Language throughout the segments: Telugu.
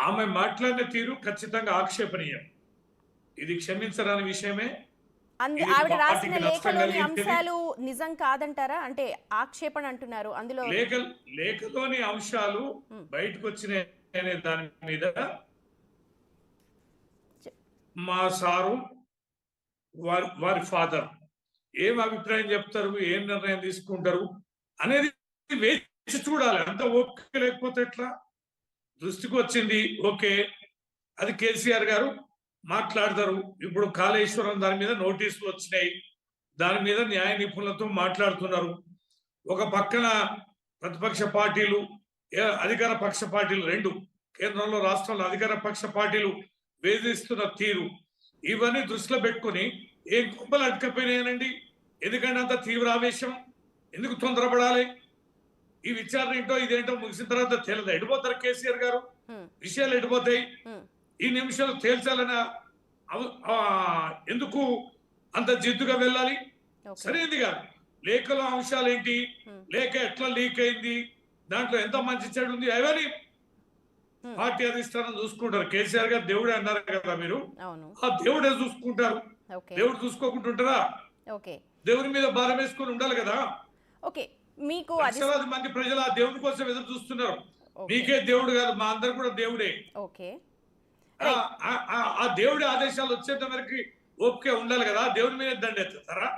ఆమె మాట్లాడిన తీరు ఖచ్చితంగా ఆక్షేపణీయం. ఇది క్షమించరాని విషయమే. ఇది ఆవిడ రాసిన పార్టీకి నష్టం లేఖలోని కలిగించేది. అంశాలు నిజం కాదంటారా? అంటే ఆక్షేపణ అంటున్నారు అందులో. లేఖ లేఖలోని అంశాలు ఉమ్, బయటకొచ్చినాయి అనే దాని మీద చె- మా సారు వారి వారి ఫాదర్ ఏం అభిప్రాయం చెప్తారు, ఏం నిర్ణయం తీసుకుంటారు అనేది వేచి చూడాలి. అంత ఓపిక లేకపోతే ఎట్లా? దృష్టికి వచ్చింది, ఓకే, అది కేసీఆర్ గారు మాట్లాడతారు. ఇప్పుడు కాళేశ్వరం దాని మీద నోటీసులు వచ్చినాయి, దాని మీద న్యాయ నిపుణులతో మాట్లాడుతున్నారు. ఒక పక్కన ప్రతిపక్ష పార్టీలు, అధికార పక్ష పార్టీలు రెండు, కేంద్రంలో రాష్ట్రంలో అధికార పక్ష పార్టీలు వేధిస్తున్న తీరు, ఇవన్నీ దృష్టిలో పెట్టుకుని ఏం కుప్పలు అడ్డుకపోయినాయనండి? ఎందుకంటే అంత తీవ్ర ఆవేశం, ఎందుకు తొందరపడాలి? ఈ విచారణ ఏంటో ఇదేంటో ముగిసిన తర్వాత తేలదు. ఎడిపోతారు కేసీఆర్ గారు, ఉమ్, విషయాలు ఎడిపోతాయి. ఉమ్, ఈ నిమిషాలు తేల్చాలని ఎందుకు అంత జిద్దుగా వెళ్ళాలి? ఓకే. సరైనది కాదు. లేఖలో అంశాలు ఏంటి, ఉమ్, లేఖ ఎట్లా లీక్ అయింది, దాంట్లో ఎంత మంచి చెడు ఉంది, అవన్నీ ఉమ్, పార్టీ అధిష్టానం చూసుకుంటారు. కేసీఆర్ గారు దేవుడే అన్నారు కదా మీరు, అవును. ఆ దేవుడే చూసుకుంటారు. ఓకే. దేవుడు చూసుకోకుంటుంటారా? ఓకే. దేవుని మీద భారం వేసుకొని ఉండాలి కదా. ఓకే. మీకు అది. లక్షలాది మంది ప్రజలు ఆ దేవుడి కోసం ఎదురు చూస్తున్నారు. ఓకే. మీకే దేవుడు కాదు, మా అందరు కూడా దేవుడే. ఓకే. ఆ దేవుడి ఆదేశాలు వచ్చేంత వరకు ఓపిక ఉండాలి కదా. దేవుడి మీద దండెత్తారా?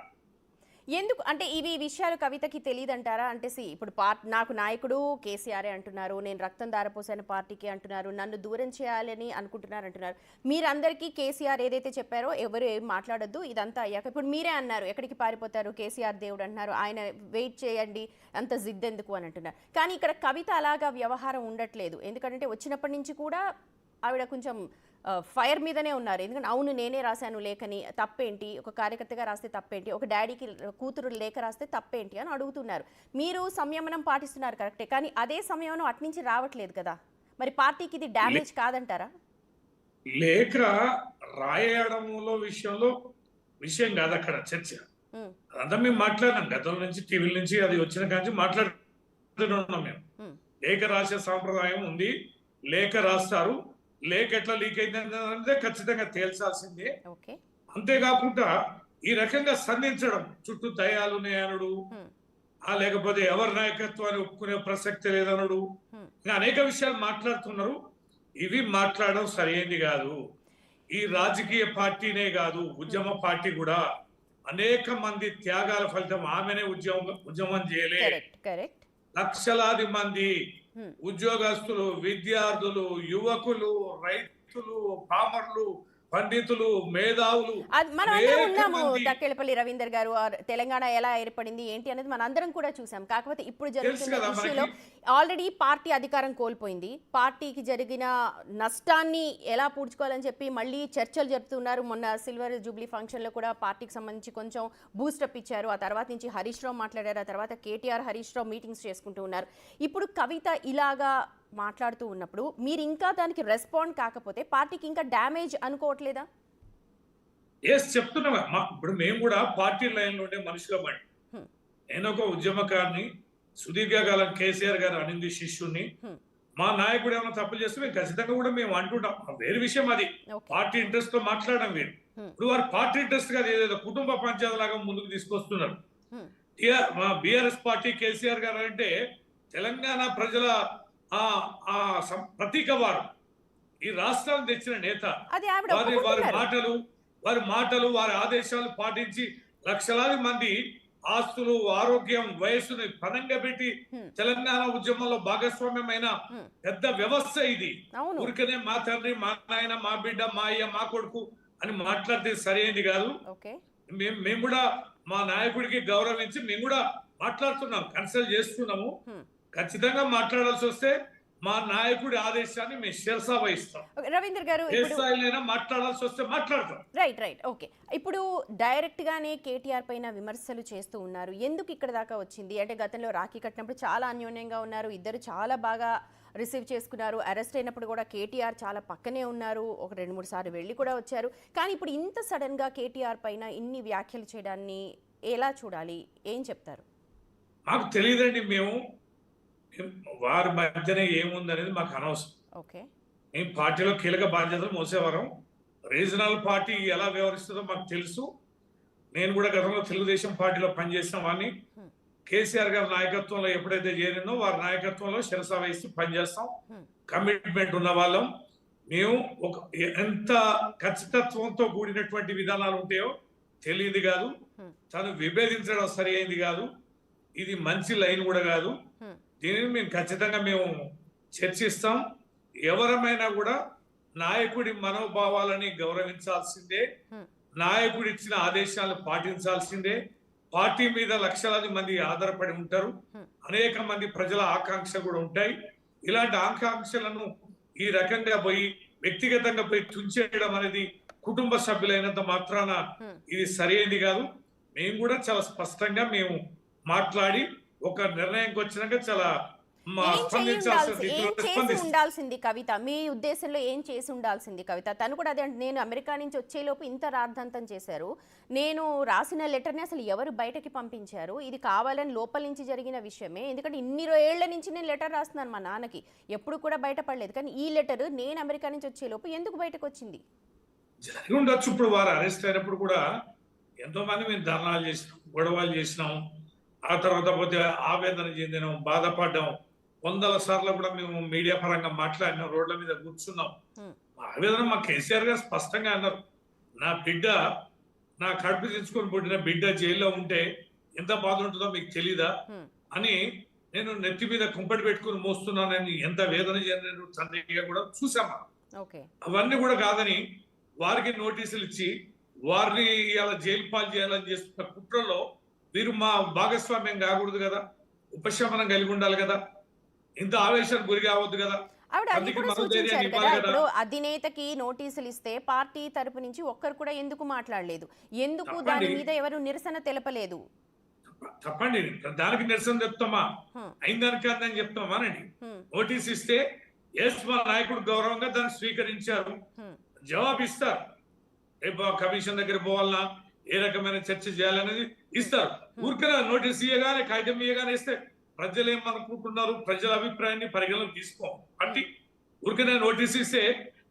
ఎందుకు అంటే ఇవి విషయాలు కవితకి తెలియదంటారా? అంటే ఇప్పుడు నాకు నాయకుడు కేసీఆర్ అంటున్నారు, నేను రక్తం దారపోసిన పార్టీకి అంటున్నారు, నన్ను దూరం చేయాలని అనుకుంటున్నారు అంటున్నారు. మీరందరికీ కేసీఆర్ ఏదైతే చెప్పారో ఎవరు ఏం మాట్లాడొద్దు, ఇదంతా అయ్యాక ఇప్పుడు మీరే అన్నారు ఎక్కడికి పారిపోతారు, కేసీఆర్ దేవుడు అంటున్నారు, ఆయన వెయిట్ చేయండి, అంత జిద్దెందుకు అని అంటున్నారు. కానీ ఇక్కడ కవిత అలాగా వ్యవహారం ఉండట్లేదు. ఎందుకంటే వచ్చినప్పటి నుంచి కూడా ఆవిడ కొంచెం ఫైర్ మీదనే ఉన్నారు. ఎందుకంటే అవును నేనే రాశాను లేఖని, తప్పేంటి, ఒక కార్యకర్తగా రాస్తే తప్పేంటి, ఒక డాడీకి కూతురు లేఖ రాస్తే తప్పేంటి అని అడుగుతున్నారు. మీరు సంయమనం పాటిస్తున్నారు కరెక్టే, కానీ అదే సంయమనం అట్నుంచి రావట్లేదు కదా. మరి పార్టీకి ఇది డ్యామేజ్ కాదంటారా? లేఖ రాయడంలో విషయం కాదు అక్కడ చర్చ. అదంతా మేము మాట్లాడినాం గతంలో నుంచి, టీవీల నుంచి అది వచ్చిన కానీ మాట్లాడుతున్నాం మేము. లేఖ రాసే సాంప్రదాయం ఉంది, లేఖ రాస్తారు, లేఖ ఎట్లా లీక్ అయింది ఖచ్చితంగా తేల్చాల్సిందే. అంతేకాకుండా ఈ రకంగా సంధించడం, చుట్టూ దయాలు ఉన్నాయనడు, లేకపోతే ఎవరి నాయకత్వాన్ని ఒప్పుకునే ప్రసక్తి లేదనడు, ఇంకా అనేక విషయాలు మాట్లాడుతున్నారు. ఇవి మాట్లాడడం సరైనది కాదు. ఈ రాజకీయ పార్టీనే కాదు, ఉద్యమ పార్టీ కూడా అనేక మంది త్యాగాల ఫలితం. ఆమెనే ఉద్యమం చేయలే. లక్షలాది మంది ఉద్యోగస్తులు, విద్యార్థులు, యువకులు, రైతులు, పామర్లు, పండితులు, మేధావులు మనం ఉన్నాము. దక్కేళ్ళపల్లి రవీందర్ గారు తెలంగాణ ఎలా ఏర్పడింది ఏంటి అనేది మన అందరం కూడా చూసాం. కాకపోతే ఇప్పుడు జరుగుతున్న ఇష్యూలో ఆల్రెడీ పార్టీ అధికారం కోల్పోయింది. పార్టీకి జరిగిన నష్టాన్ని ఎలా పూడ్చుకోవాలని చెప్పి మళ్ళీ చర్చలు జరుపుతున్నారు. మొన్న సిల్వర్ జూబ్లీ ఫంక్షన్లో కూడా పార్టీకి సంబంధించి కొంచెం బూస్టప్ ఇచ్చారు. ఆ తర్వాత నుంచి హరీష్ రావు మాట్లాడారు, ఆ తర్వాత కేటీఆర్ హరీష్ రావు మీటింగ్స్ చేసుకుంటూ ఉన్నారు. ఇప్పుడు కవిత ఇలాగా మాట్లాడుతూ ఉన్నప్పుడు మీరు ఇంకా దానికి రెస్పాండ్ కాకపోతే పార్టీకి ఇంకా డ్యామేజ్ అనుకోవట్లేదా? చెప్తున్నా. ఇప్పుడు మేము కూడా పార్టీ లైన్ లో ఉండే మనుషులమండి. నేను ఒక ఉద్యమకారిని, సుదీర్ఘకాలం కేసీఆర్ గారు అనింది శిష్యుని. మా నాయకుడు ఏమైనా తప్పులు చేస్తే మేము ఖచ్చితంగా కూడా మేము అంటుంటాం. వేరే విషయం అది, పార్టీ ఇంట్రెస్ట్ తో మాట్లాడడం వేరు. ఇప్పుడు వారు పార్టీ ఇంట్రెస్ట్ గా ఏదేదో కుటుంబ పంచాయతీ లాగా ముందుకు తీసుకొస్తున్నారు. మా బీఆర్ఎస్ పార్టీ కేసీఆర్ గారు అంటే తెలంగాణ ప్రజల ప్రతీక వారు, ఈ రాష్ట్రాన్ని తెచ్చిన నేత. వారి మాటలు వారి ఆదేశాలు పాటించి లక్షలాది మంది ఆస్తులు, ఆరోగ్యం, వయస్సుని పనంగా పెట్టి తెలంగాణ ఉద్యమంలో భాగస్వామ్యమైన పెద్ద వ్యవస్థ ఇది. ఊరికనే మా తండ్రి, మా నాయన, మా బిడ్డ, మా అయ్య, మా కొడుకు అని మాట్లాడితే సరైనది కాదు. మేము కూడా మా నాయకుడికి గౌరవించి మేము కూడా మాట్లాడుతున్నాం, కన్సల్ట్ చేస్తున్నాము. ఖచ్చితంగా మాట్లాడాల్సి వస్తే మా నాయకుడి ఆదేశాన్ని మేము శిరసా వహిస్తాం. రవీందర్ గారు మాట్లాడాల్సి వస్తే మాట్లాడతాం. రైట్. ఓకే. ఇప్పుడు డైరెక్ట్ గానే కేటీఆర్ పైన విమర్శలు చేస్తూ ఉన్నారు. ఎందుకు ఇక్కడ దాకా వచ్చింది అంటే, గతంలో రాఖీ కట్టినప్పుడు చాలా అన్యోన్యంగా ఉన్నారు, ఇద్దరు చాలా బాగా రిసీవ్ చేసుకున్నారు. అరెస్ట్ అయినప్పుడు కూడా కేటీఆర్ చాలా పక్కనే ఉన్నారు, ఒక 2-3 సార్లు వెళ్ళి కూడా వచ్చారు. కానీ ఇప్పుడు ఇంత సడన్ గా కేటీఆర్ పైన ఇన్ని వ్యాఖ్యలు చేయడాన్ని ఎలా చూడాలి, ఏం చెప్తారు? మాకు తెలియదండి. మేము వారి మధ్యనే ఏముంది అనేది మాకు అనవసరం. మేము పార్టీలో కీలక బాధ్యతలు మోసేవారం. రీజనల్ పార్టీ ఎలా వ్యవహరిస్తుందో మాకు తెలుసు. నేను కూడా గతంలో తెలుగుదేశం పార్టీలో పనిచేసిన వాడిని. కేసీఆర్ గారి నాయకత్వంలో ఎప్పుడైతే చేరినో వారి నాయకత్వంలో శిరస వహిస్తూ పనిచేస్తాం. కమిట్మెంట్ ఉన్న వాళ్ళం మేము. ఒక ఎంత ఖచ్చితత్వంతో కూడినటువంటి విధానాలు ఉంటాయో తెలియదు కాదు. తను విభేదించడం సరి అయింది కాదు. ఇది మంచి లైన్ కూడా కాదు. దీనిని మేము ఖచ్చితంగా మేము చర్చిస్తాం. ఎవరమైనా కూడా నాయకుడి మనోభావాలని గౌరవించాల్సిందే. నాయకుడు ఇచ్చిన ఆదేశాలను పాటించాల్సిందే. పార్టీ మీద లక్షలాది మంది ఆధారపడి ఉంటారు. అనేక మంది ప్రజల ఆకాంక్ష కూడా ఉంటాయి. ఇలాంటి ఆకాంక్షలను ఈ రకంగా పోయి వ్యక్తిగతంగా పోయి తుంచేయడం అనేది కుటుంబ సభ్యులైనంత మాత్రాన ఇది సరైనది కాదు. మేము కూడా చాలా స్పష్టంగా మేము మాట్లాడి ఒక నిర్ణయంకి వచ్చినాక చాలా ఉండాల్సింది కవిత. మీ ఉద్దేశంలో ఏం చేసి ఉండాల్సింది కవిత? తను కూడా అదే అంటే, నేను అమెరికా నుంచి వచ్చేలోపు ఇంత రాద్ధాంతం చేశారు, నేను రాసిన లెటర్ని అసలు ఎవరు బయటకి పంపించారు, ఇది కావాలని లోపల నుంచి జరిగిన విషయమే. ఎందుకంటే ఇన్ని ఏళ్ల నుంచి నేను లెటర్ రాస్తున్నాను మా నాన్నకి, ఎప్పుడు కూడా బయటపడలేదు. కానీ ఈ లెటర్ నేను అమెరికా నుంచి వచ్చేలోపు ఎందుకు బయటకు వచ్చింది? జరిగి ఉండొచ్చు. ఇప్పుడు వారు అరెస్ట్ అయినప్పుడు కూడా ఎంతో మంది మేము ధర్నాలు చేసినాం, గొడవలు చేసినాం. ఆ తర్వాత పోతే ఆవేదన చెందినాం, బాధపడ్డాం. వందల సార్లు కూడా మేము మీడియా పరంగా మాట్లాడినాం, రోడ్ల మీద కూర్చున్నాం. ఆవేదన మా కేసీఆర్ గారు స్పష్టంగా అన్నారు, నా బిడ్డ, నా కడుపు తెచ్చుకొని పుట్టిన బిడ్డ జైల్లో ఉంటే ఎంత బాధ ఉంటుందో మీకు తెలీదా అని నేను నెత్తి మీద కుంపటి పెట్టుకుని మోస్తున్నానని ఎంత వేదన చెందిన తండ్రిగా కూడా చూసామా. అవన్నీ కూడా కాదని వారికి నోటీసులు ఇచ్చి వారిని ఇలా జైలు పాలు చేయాలని చేస్తున్న కుట్రలో వీరు మా భాగస్వామ్యం కాకూడదు కదా, ఉపశమనం కలిగి ఉండాలి కదా, ఇంత ఆవేశానికి గురి కావద్దు కదా. ఇప్పుడు అధినేతకి నోటీసులు ఇస్తే పార్టీ తరపు నుంచి ఒక్కరు కూడా ఎందుకు మాట్లాడలేదు? ఎందుకు దాని మీద ఎవరు నిరసన తెలపలేదు? తప్పండి, దానికి నిరసన చెప్తామా? అయిందానికి కాదని చెప్తామానండి. నోటీస్ ఇస్తే ఎస్ మా నాయకుడు గౌరవంగా దాన్ని స్వీకరించారు, జవాబు ఇస్తారు. రేపు కమిషన్ దగ్గర పోవాలన్నా ఏ రకమైన చర్చ చేయాలనేది ఇస్తారు. ఊరికనే నోటీస్ ఇయ్యగానే కాగితం ఇయ్యగానే ఇస్తే ప్రజలు ఏమనుకుంటున్నారు, ప్రజల అభిప్రాయాన్ని పరిగణలోకి తీసుకోం. అంటే ఊరికనే నోటీస్ ఇస్తే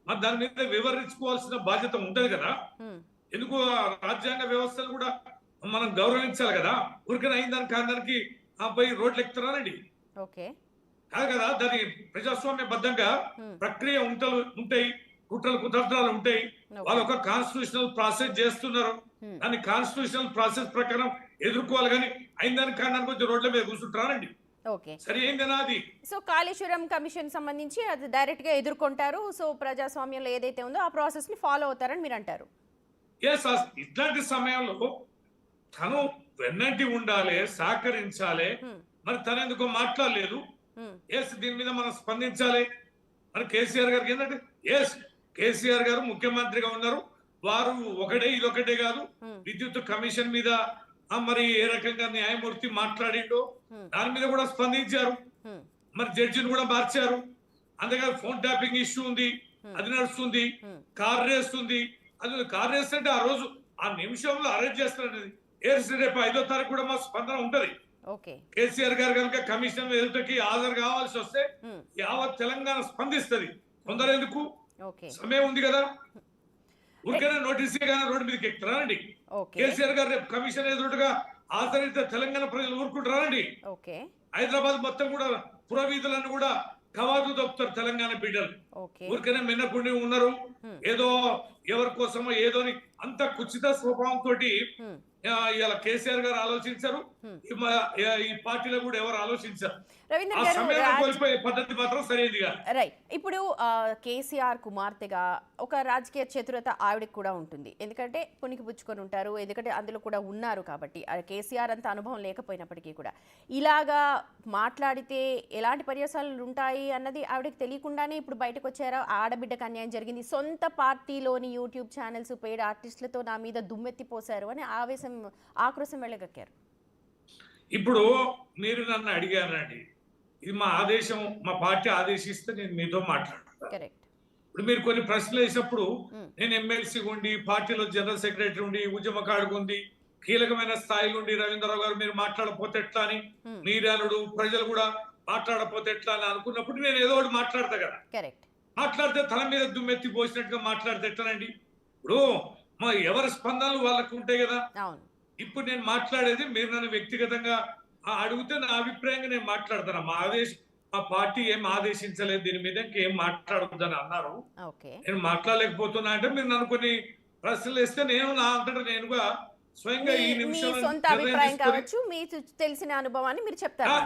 మరి దాని మీద వివరించుకోవాల్సిన బాధ్యత ఉంటది కదా. ఎందుకు రాజ్యాంగ వ్యవస్థలు కూడా మనం గౌరవించాలి కదా. ఊరికనే అయిందానికి కాదానికి పోయి రోడ్లు ఎక్కుతున్నారండి, కాదు కదా. దాని ప్రజాస్వామ్య బద్ధంగా ప్రక్రియ ఉంటాయి, కుట్రలు కుతంత్రాలు ఉంటాయి. వాళ్ళు ఒక కాన్స్టిట్యూషనల్ ప్రాసెస్ చేస్తున్నారు, దాన్ని కాన్స్టిట్యూషనల్ ప్రాసెస్ ప్రకారం ఎదుర్కోవాలి. కానీ అయిందానికి కారణానికి కొంచెం రోడ్ల మీద కూర్చుంటారండి. సరి అయిందనా అది? సో కాళేశ్వరం కమిషన్ సంబంధించి అది డైరెక్ట్ గా ఎదుర్కొంటారు. సో ప్రజాస్వామ్యంలో ఏదైతే ఉందో ఆ ప్రాసెస్ ని ఫాలో అవుతారని మీరు అంటారు. ఇట్లాంటి సమయంలో తను వెన్నంటి ఉండాలి, సహకరించాలి. మరి తను ఎందుకో మాట్లాడలేదు. దీని మీద మనం స్పందించాలి. మరి కేసీఆర్ గారికి ఏంటంటే కేసీఆర్ గారు ముఖ్యమంత్రిగా ఉన్నారు, వారు ఒకటే ఇదొకటే కాదు, విద్యుత్ కమిషన్ మీద మరి ఏ రకంగా న్యాయమూర్తి మాట్లాడిండో దాని మీద కూడా స్పందించారు. మరి జడ్జిని కూడా మార్చారు. అంతేకాదు ఫోన్ ట్యాపింగ్ ఇష్యూ ఉంది, అది నడుస్తుంది. కార్ రేస్ ఉంది, అది కార్ రేస్ అంటే ఆ రోజు ఆ నిమిషంలో అరెస్ట్ చేస్తారనేది రేపు 5వ తారీఖు కూడా మా స్పందన ఉంటది. కేసీఆర్ గారు కనుక కమిషన్ ఎదుటకి హాజరు కావాల్సి వస్తే యావత్ తెలంగాణ స్పందిస్తుంది. తొందర ఎందుకు, సమయం ఉంది కదా. ఊరికైనా నోటీస్ కానీ రోడ్డు మీదకి ఎక్కుతారండి. కేసీఆర్ గారు రేపు కమిషన్ ఎదురుగా హాజరైతే తెలంగాణ ప్రజలు ఊరుకుంటారండి. హైదరాబాద్ మొత్తం కూడా పురవీధులను కూడా కవాతు దొక్కుతారు తెలంగాణ బిడ్డలు. ఊరికైనా మిన్నకుండి ఉన్నారు, ఏదో ఎవరి కోసమో ఏదోని అంత కుచిత స్వభావంతో ఇలా కేసీఆర్ గారు ఆలోచించారు. ఈ పార్టీలో కూడా ఎవరు ఆలోచించారు. రైట్. ఇప్పుడు కేసీఆర్ కుమార్తెగా ఒక రాజకీయ చతురత ఆవిడకి కూడా ఉంటుంది. ఎందుకంటే పునికి పుచ్చుకొని ఉంటారు, ఎందుకంటే అందులో కూడా ఉన్నారు కాబట్టి. కేసీఆర్ అంత అనుభవం లేకపోయినప్పటికీ కూడా ఇలాగా మాట్లాడితే ఎలాంటి పర్యవసానాలు ఉంటాయి అన్నది ఆవిడకి తెలియకుండానే ఇప్పుడు బయటకు వచ్చారా? ఆడబిడ్డకు అన్యాయం జరిగింది, సొంత పార్టీలోని యూట్యూబ్ ఛానల్స్ పెయిడ్ ఆర్టిస్టులతో నా మీద దుమ్మెత్తిపోశారు అని ఆక్రోశం వెళ్ళగక్కారు. ఇప్పుడు మీరు నన్ను అడిగారండి, ఇది మా ఆదేశం, మా పార్టీ ఆదేశిస్తే నేను మీతో మాట్లాడతాను. ఇప్పుడు మీరు కొన్ని ప్రశ్నలు వేసినప్పుడు నేను ఎమ్మెల్సీ ఉండి, పార్టీలో జనరల్ సెక్రటరీ ఉండి, ఉద్యమకారుడు ఉంది, కీలకమైన స్థాయిలో ఉండి రవీంద్రరావు గారు మీరు మాట్లాడపోతే ఎట్లా అని, మీరనుడు ప్రజలు కూడా మాట్లాడపోతే ఎట్లా అని అనుకున్నప్పుడు నేను ఏదో ఒకటి మాట్లాడతా కదా. మాట్లాడితే తల మీద దుమ్మెత్తి పోసినట్టుగా మాట్లాడితే ఎట్లనండి? ఇప్పుడు మా ఎవరి స్పందనలు వాళ్ళకు ఉంటాయి కదా. అవును. ఇప్పుడు నేను మాట్లాడేది మీరు నన్ను వ్యక్తిగతంగా అడిగితే నా అభిప్రాయంగా నేను మాట్లాడతాను. మా పార్టీ ఏం ఆదేశించలేదు దీని మీద, ఇంకేం మాట్లాడొద్దని అన్నారు. ఓకే. నేను మాట్లాడలేకపోతున్నా అంటే మీరు నన్ను కొన్ని ప్రశ్నలు వేస్తే నేను నా అంతటా నేనుగా స్వయంగా ఈ మీ నిమిషంలో సొంత నిర్ణయం అభిప్రాయం తీసుకొని కావచ్చు, మీకు తెలిసిన అనుభవాన్ని మీరు చెప్తారు.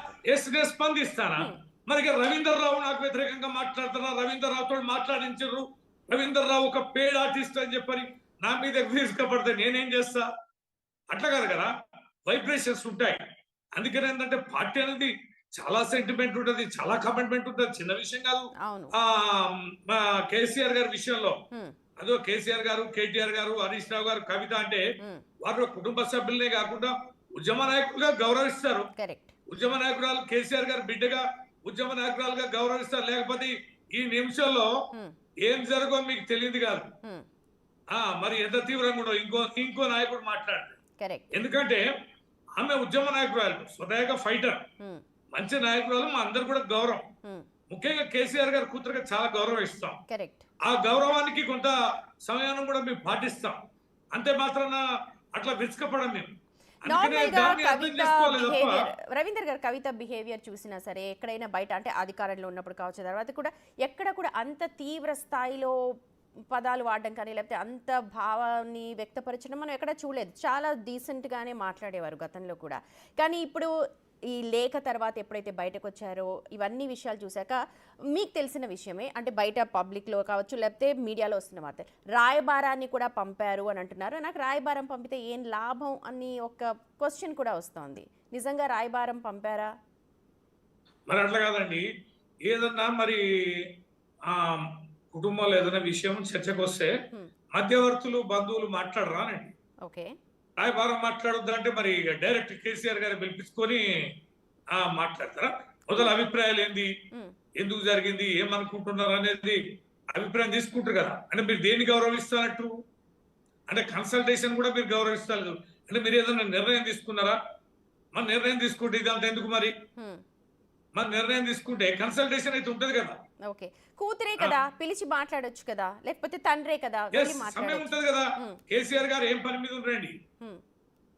నేను స్పందిస్తానా? మరి ఇక రవీందర్ రావు నాకు వ్యతిరేకంగా మాట్లాడుతున్నా, రవీందర్ రావుతో మాట్లాడించారు, రవీందర్ రావు ఒక పేడ్ ఆర్టిస్ట్ అని చెప్పని నా మీద తీసుకపోతే నేనేం చేస్తా? అట్లా కాదు కదా, వైబ్రేషన్స్ ఉంటాయి. అందుకని ఏంటంటే పార్టీ అనేది చాలా సెంటిమెంట్ ఉంటుంది, చాలా కమిట్మెంట్ ఉంటుంది, చిన్న విషయం కాదు. మా కేసీఆర్ గారి విషయంలో అదో కేసీఆర్ గారు, కేటీఆర్ గారు, హరీష్ రావు గారు, కవిత అంటే వారు కుటుంబ సభ్యులనే కాకుండా ఉద్యమ నాయకులుగా గౌరవిస్తారు. ఉద్యమ నాయకురాలు కేసీఆర్ గారు బిడ్డగా ఉద్యమ నాయకురాలుగా గౌరవిస్తారు. లేకపోతే ఈ నిమిషంలో ఏం జరగో మీకు తెలియదు కాదు. మరి ఎంత తీవ్రంగా ఉండవు ఇంకో నాయకుడు మాట్లాడితే. ఎందుకంటే ఆమె ఉద్యమ నాయకురాలు, స్వతహాగా ఫైటర్, మంచి నాయకురాలు, మా అందరు కూడా గౌరవం. ముఖ్యంగా కేసీఆర్ గారి కూతురుగా చాలా గౌరవం ఇస్తాం. ఆ గౌరవానికి కొంత సమయాన్ని కూడా మేము పాటిస్తాం. అంతే మాత్రాన అట్లా విరుచుకపడం మేము. రవీందర్ గారు కవిత బిహేవియర్ చూసినా సరే, ఎక్కడైనా బయట అంటే అధికారంలో ఉన్నప్పుడు కావచ్చు, తర్వాత కూడా ఎక్కడ కూడా అంత తీవ్ర స్థాయిలో పదాలు వాడడం కానీ లేకపోతే అంత భావాన్ని వ్యక్తపరచడం మనం ఎక్కడ చూడలేదు. చాలా డీసెంట్గానే మాట్లాడేవారు గతంలో కూడా. కానీ ఇప్పుడు ఈ లేఖ తర్వాత ఎప్పుడైతే బయటకు వచ్చారో ఇవన్నీ విషయాలు చూశాక మీకు తెలిసిన విషయమే, అంటే బయట పబ్లిక్లో కావచ్చు లేకపోతే మీడియాలో వస్తున్న వార్త, రాయబారాన్ని కూడా పంపారు అని అంటున్నారు. నాకు రాయబారం పంపితే ఏం లాభం అని ఒక క్వశ్చన్ కూడా వస్తోంది. నిజంగా రాయబారం పంపారా? మరి అట్లా కాదండి, ఏదన్నా మరి కుటుంబంలో ఏదైనా విషయం చర్చకు వస్తే మధ్యవర్తులు బంధువులు మాట్లాడరా అండి. ఓకే. రాయబారం మాట్లాడొద్దంటే మరి డైరెక్ట్ కేసీఆర్ గారు పిలిపించుకొని మాట్లాడతారా? మొదలు అభిప్రాయాలు ఏంది, ఎందుకు జరిగింది, ఏమనుకుంటున్నారు అనేది అభిప్రాయం తీసుకుంటారు కదా. అంటే మీరు దేన్ని గౌరవిస్తానట్టు? అంటే కన్సల్టేషన్ కూడా మీరు గౌరవిస్తారు. అంటే మీరు ఏదైనా నిర్ణయం తీసుకున్నారా? మన నిర్ణయం తీసుకుంటే ఇదంతా ఎందుకు? మరి మన నిర్ణయం తీసుకుంటే కన్సల్టేషన్ అయితే ఉంటది కదా. ఓకే. కూతురే కదా, పిలిచి మాట్లాడొచ్చు కదా, లేకపోతే తండ్రే కదా, సమయం ఉంటది కదా. కేసీఆర్ గారు ఏం పని మీద ఉండండి,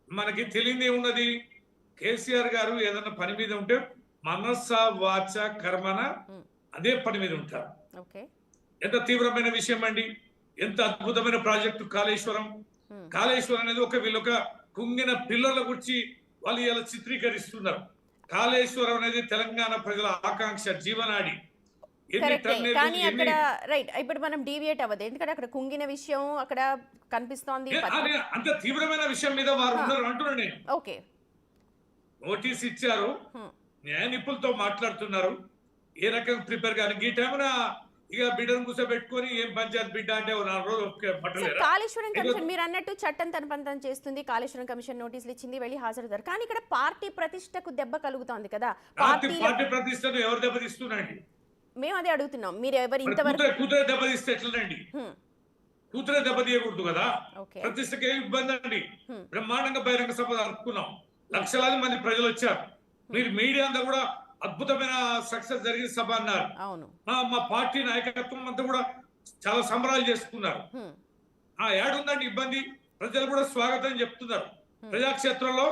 మనకి తెలియదు ఏమున్నది. కేసీఆర్ గారు ఏదైనా పని మీద ఉంటే మనస వాచ కర్మన అదే పని మీద ఉంటారు. ఎంత తీవ్రమైన విషయం అండి, ఎంత అద్భుతమైన ప్రాజెక్టు కాళేశ్వరం. కాళేశ్వరం అనేది వీళ్ళొక కుంగిన పిల్లల గురించి వాళ్ళు ఇలా చిత్రీకరిస్తున్నారు. కాళేశ్వరం అనేది తెలంగాణ ప్రజల ఆకాంక్ష, జీవనాడి. కానీ అక్కడ రైట్, ఇప్పుడు మనం డీవియేట్ అవ్వదు, ఎందుకంటే అక్కడ కుంగిన విషయం అక్కడ కనిపిస్తోంది. అంత తీవ్రమైన విషయం మీద వారు ఉన్నారు అంటున్నా నేను. ఓకే. నోటీస్ ఇచ్చారు, న్యాయ నిపుణులతో మాట్లాడుతున్నారు, ఏ రకంగా ప్రిపేర్ కానీ ఈ టైంన ఇక బిడ్డను కూర్చోబెట్టుకొని ఏం పంచాయతీ బిడ్డ అంటే 4 రోజులు. కాళేశ్వరం కమిషన్ మీరు అన్నట్టు చట్టం తన పని చేస్తుంది, కాళేశ్వరం కమిషన్ నోటీసులు ఇచ్చింది, వెళ్ళి హాజరవుతారు. కానీ ఇక్కడ పార్టీ ప్రతిష్టకు దెబ్బ కలుగుతోంది కదా. పార్టీ ప్రతిష్టను ఎవరు దెబ్బతీస్తున్నారండి? మేము అదే అడుగుతున్నాం. మీరు ఎవరు ఇంతవరకు కూతురే దెబ్బతీస్తే ఎట్లనండి? కూతురే దెబ్బతీయకూడదు కదా. ప్రతిష్టకి ఏం ఇబ్బంది అండి? బ్రహ్మాండంగా బహిరంగ సభ జరుపుకున్నాం, లక్షలాది మంది ప్రజలు వచ్చారు. మీరు మీడియా అంతా కూడా అద్భుతమైన సక్సెస్ జరిగిన సభ అన్నారు. మా పార్టీ నాయకత్వం అంతా కూడా చాలా సంబరాలు చేసుకున్నారు. ఏడుందండి ఇబ్బంది? ప్రజలు కూడా స్వాగతం చెప్తున్నారు. ప్రజాక్షేత్రంలో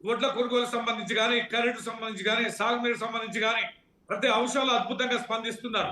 ఓట్ల కొనుగోలు సంబంధించి కానీ, కరెంటు సంబంధించి కానీ, సాగునీరు సంబంధించి కానీ ప్రతి అంశాలు అద్భుతంగా స్పందిస్తున్నారు.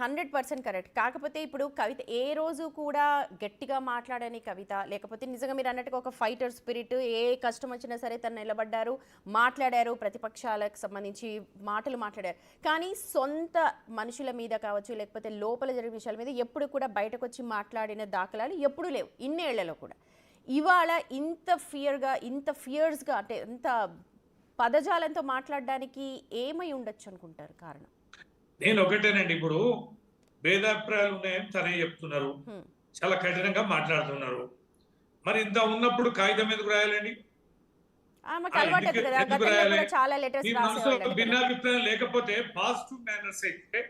100% కరెక్ట్. కాకపోతే ఇప్పుడు కవిత ఏ రోజు కూడా గట్టిగా మాట్లాడని కవిత, లేకపోతే నిజంగా మీరు అన్నట్టుగా ఒక ఫైటర్ స్పిరిట్, ఏ కష్టం వచ్చినా సరే తను నిలబడ్డారు, మాట్లాడారు, ప్రతిపక్షాలకు సంబంధించి మాటలు మాట్లాడారు. కానీ సొంత మనుషుల మీద కావచ్చు లేకపోతే లోపల జరిగిన విషయాల మీద ఎప్పుడు కూడా బయటకు వచ్చి మాట్లాడిన దాఖలాలు ఎప్పుడూ లేవు ఇన్నేళ్లలో కూడా. ఇవాళ ఇంత ఫియర్స్గా అంటే ఇంత పదజాలంతో మాట్లాడడానికి ఏమై ఉండొచ్చు అనుకుంటారు కారణం? నేను ఒకటేనండి, ఇప్పుడు భేదాభిప్రాయాలు ఉన్నాయని తనే చెప్తున్నారు, చాలా కఠినంగా మాట్లాడుతున్నారు. మరి ఇంత ఉన్నప్పుడు కాగితం ఎందుకు రాయాలండి? భిన్నాభిప్రాయం లేకపోతే పాజిటివ్ మేనర్స్ అయితే